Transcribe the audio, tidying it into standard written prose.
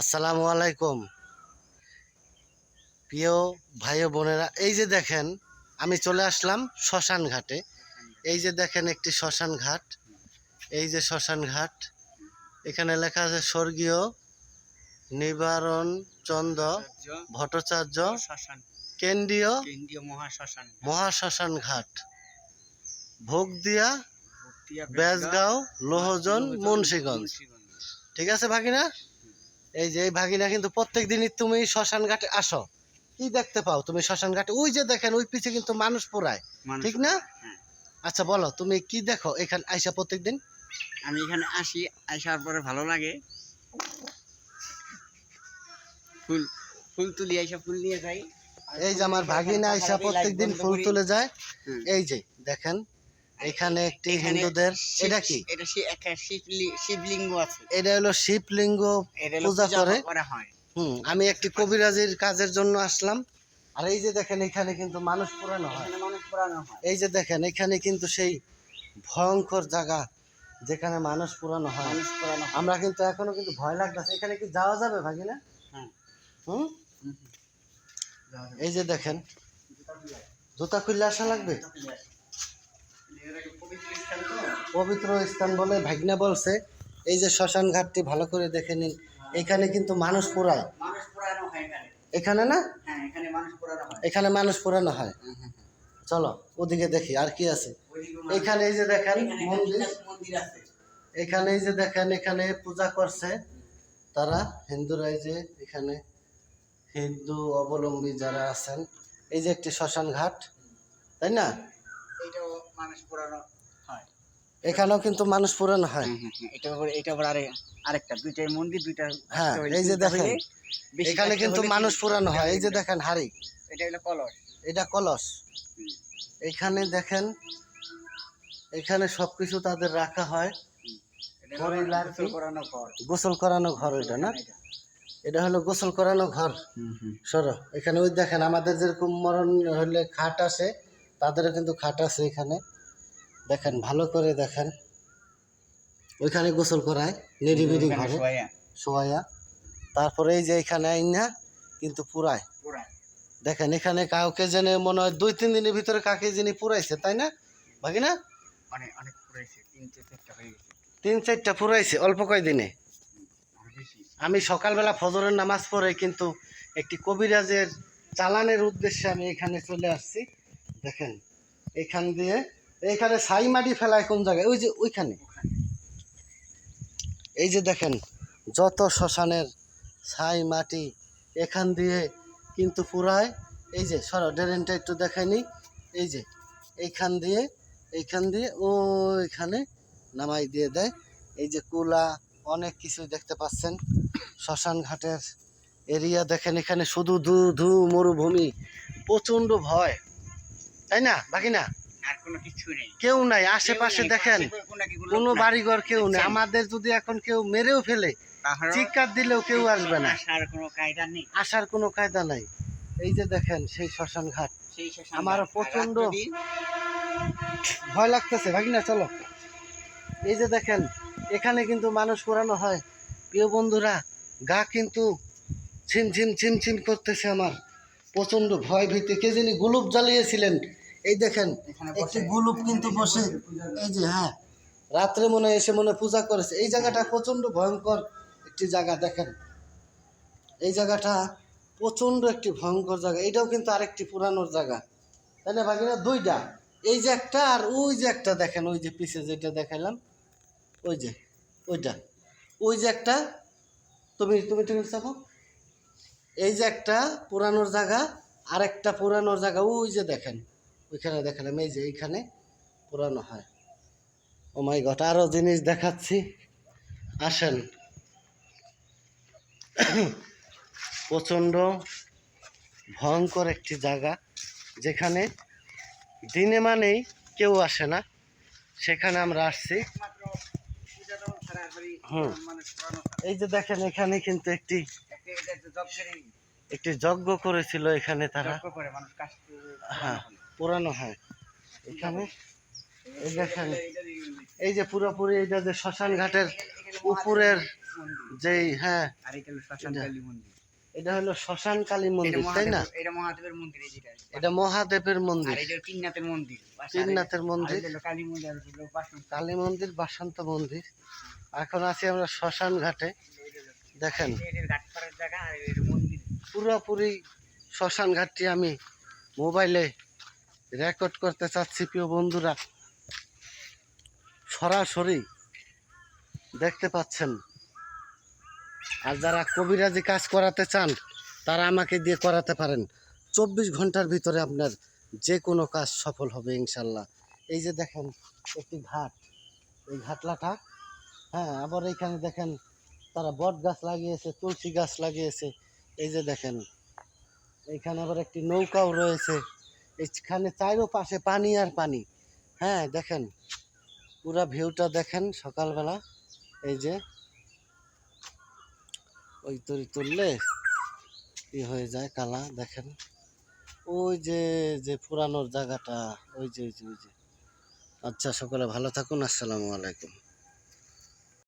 আসসালামু আলাইকুম প্রিয় ভাই ও বোনেরা, এই যে দেখেন আমি চলে আসলাম শ্মশান ঘাটে। এই যে দেখেন একটি শ্মশান ঘাট, এই যে শ্মশান ঘাট। এখানে লেখা আছে স্বর্গীয় নিবারণ চন্দ্র ভট্টাচার্য কেন্দ্রীয় মহাশ্মশান ঘাট, ভোগদিয়া, বেজগাঁও, লোহজন, মুন্সিগঞ্জ। ঠিক আছে ভাগিনা? এই যে এই ভাগিনা কিন্তু প্রত্যেক দিনই তুমি শ্মশান ঘাটে আসো। কি দেখতে পাও তুমি শ্মশান ঘাটে? ওই যে দেখেন ওই পিছে কিন্তু মানুষ পোড়ায়, ঠিক না? আচ্ছা বলো, তুমি কি দেখো এখানে আইসা প্রত্যেকদিন? আমি এখানে আসি, আসার পরে ভালো লাগে। ফুল ফুল তুলি, আইসা ফুল নিয়ে যাই। এই যে আমার ভাগিনা আইসা প্রত্যেকদিন ফুল তুলে যায়। এই যে দেখেন এখানে একটি হিন্দুদের, এটা কি? এটা একটা শিবলিঙ্গ আছে। এটা হলো শিবলিঙ্গ পূজা করে। আমি একটি কবিরাজির কাজের জন্য আসলাম। আর এই যে দেখেন এখানে কিন্তু মানুষ পোড়ানো হয়। এই যে দেখেন এখানে কিন্তু সেই ভয়ঙ্কর জায়গা যেখানে মানুষ পোড়ানো হয়। আমরা কিন্তু এখনো কিন্তু ভয় লাগতেছে। এখানে কি যাওয়া যাবে ভাগিনা? হুম, এই যে দেখেন জুতা খুললে আসা লাগবে। পবিত্র স্থান বলে ভাগিনা বলছে। এই যে শ্মশান ঘাটটি ভালো করে দেখে নিন। এখানে কিন্তু মানুষ পোড়ায়। এখানে না, এখানে মানুষ পোড়ানো হয়। চলো ওদিকে দেখি আর কি আছে। এখানে এই যে দেখেন মন্দির, এখানে এই যে দেখেন এখানে পূজা করছে তারা হিন্দুরা। এই যে এখানে হিন্দু অবলম্বী যারা আছেন, এই যে একটি শ্মশান ঘাট, তাই না? এখানেও কিন্তু মানুষ পুরানো হয়। আরেকটা দুইটা মন্দির, দুইটা। হ্যাঁ, এই যে দেখেন এখানে কিন্তু মানুষ পুরানো হয়। এই যে দেখেন হাড়ি, এটা হলো কলস, এটা কলস। এখানে দেখেন এখানে সবকিছু তাদের রাখা হয়। গোসল করানো ঘর এটা না, এটা হলো গোসল করানো ঘর। সরো এখানে ওই দেখেন আমাদের যেরকম মরণ হলে খাট আছে, তাদেরও কিন্তু খাট আছে এখানে। দেখেন ভালো করে দেখেন, ওইখানে গোসল করায় নিরিবিরি ঘরে শোয়া। তারপরে এই যে এখানে আইনা কিন্তু পুরায়। দেখেন এখানে কাউকে জেনে মনে হয় 2-3 দিনের ভিতরে কাকে যিনি পুরাইছে, তাই না ভাগিনা? অনেক পুরাইছে, 3-4টা হয়ে গেছে। 3-4টা পুরাইছে অল্প কয়দিনে। আমি সকালবেলা ফজরের নামাজ পড়ে কিন্তু একটি কবিরাজের চালানের উদ্দেশ্যে আমি এখানে চলে আসছি। দেখেন এখান দিয়ে এইখানে ছাই মাটি ফেলায় কোন জায়গায়? ওই যে ওইখানে। এই যে দেখেন যত শ্মশানের ছাই মাটি এখান দিয়ে কিন্তু পুরায়। এই যে সরো ড্রেনটা একটু দেখায়নি। এই যে এইখান দিয়ে ওইখানে নামাই দিয়ে দেয়। এই যে কুলা অনেক কিছু দেখতে পাচ্ছেন। শ্মশান ঘাটের এরিয়া দেখেন, এখানে শুধু ধু ধু মরুভূমি, প্রচণ্ড ভয়, তাই না বাকিনা? আর কোনো কিছু নেই, কেউ নাই আশেপাশে। দেখেন কোনো বাড়িঘর কেউ নেই। আমাদের যদি এখন কেউ মেরেও ফেলে, চিৎকার দিলেও কেউ আসবে না, আসার কোনো কায়দা নাই। এই যে দেখেন সেই শ্মশান ঘাট, আমারও প্রচন্ড ভয় লাগতেছে ভাগিনা। চলো এই যে দেখেন এখানে কিন্তু মানুষ পোড়ানো হয়। প্রিয় বন্ধুরা, গা কিন্তু ছিমছিম করতেছে আমার, প্রচন্ড ভয় ভীতি। কে যিনি গুলুপ জ্বালিয়েছিলেন, এই দেখেন একটি গুলুপ কিন্তু বসে। এই যে হ্যাঁ, রাত্রে মনে এসে মনে পূজা করেছে। এই জায়গাটা প্রচন্ড ভয়ঙ্কর একটি জায়গা। দেখেন এই জায়গাটা প্রচন্ড একটি ভয়ঙ্কর জায়গা। এটাও কিন্তু আরেকটি পুরানোর জায়গা, তাই না ভাগিনা? 2টা, এই যে একটা আর ওই যে একটা। দেখেন ওই যে পিছে যেটা দেখাইলাম, ওই যে ওইটা, ওই যে একটা। তুমি তুমি তুমি চাপো। এই যে একটা পুরানোর জায়গা, আর একটা পুরানোর জায়গা ওই যে দেখেন ওইখানে দেখালাম। এই যে এইখানে পুরানো হয়। ও মাই গড, আরো জিনিস দেখাচ্ছি, আসেন। প্রচণ্ড ভয়ঙ্কর একটি জায়গা, যেখানে দিনে মানেই কেউ আসে না, সেখানে আমরা আসছি। এই যে দেখেন এখানে কিন্তু একটি যজ্ঞ করেছিল এখানে তারা। হ্যাঁ, পুরানো হয় এখানে। এই দেখেন এই যে পুরোপুরি এইটা যে শ্মশান ঘাটের উপরের মন্দির, যেই হ্যাঁ আর এটা হলো শ্মশান কালী মন্দির। এটা হলো শ্মশান কালী এটা মন্দির, তাই না? এটা মহাদেবের মন্দির, এই যেটা এটা মহাদেবের আর মন্দির, এটা হলো তিননাথের মন্দির, তিননাথের আর মন্দির, এটা হলো কালী মন্দির, আর এটা হলো বাসন। কালী মন্দির, বাসন্ত মন্দির। এখন আছি আমরা শ্মশান ঘাটে। দেখেন এটার ঘাট করার জায়গা, আর এর মন্দির। পুরোপুরি শ্মশান ঘাটটি আমি মোবাইলে রেকর্ড করতে চাচ্ছি প্রিয় বন্ধুরা, সরাসরি দেখতে পাচ্ছেন। আর যারা কবিরাজি কাজ করাতে চান তারা আমাকে দিয়ে করাতে পারেন। 24 ঘন্টার ভিতরে আপনার যে কোনো কাজ সফল হবে ইনশাল্লাহ। এই যে দেখেন একটি ঘাট, এই ঘাটলাটা, হ্যাঁ, আবার এইখানে দেখেন তারা বট গাছ লাগিয়েছে, তুলসী গাছ লাগিয়েছে। এই যে দেখেন এইখানে আবার একটি নৌকাও রয়েছে। এইখানে চারো পাশে পানি আর পানি। হ্যাঁ দেখেন পুরা ভিউটা দেখেন সকালবেলা। এই যে ওই তরি তুললে কি হয়ে যায় কালা, দেখেন ওই যে যে পুরানোর জায়গাটা, ওই যে ওই যে ওই যে। আচ্ছা, সকলে ভালো থাকুন, আসসালামু আলাইকুম।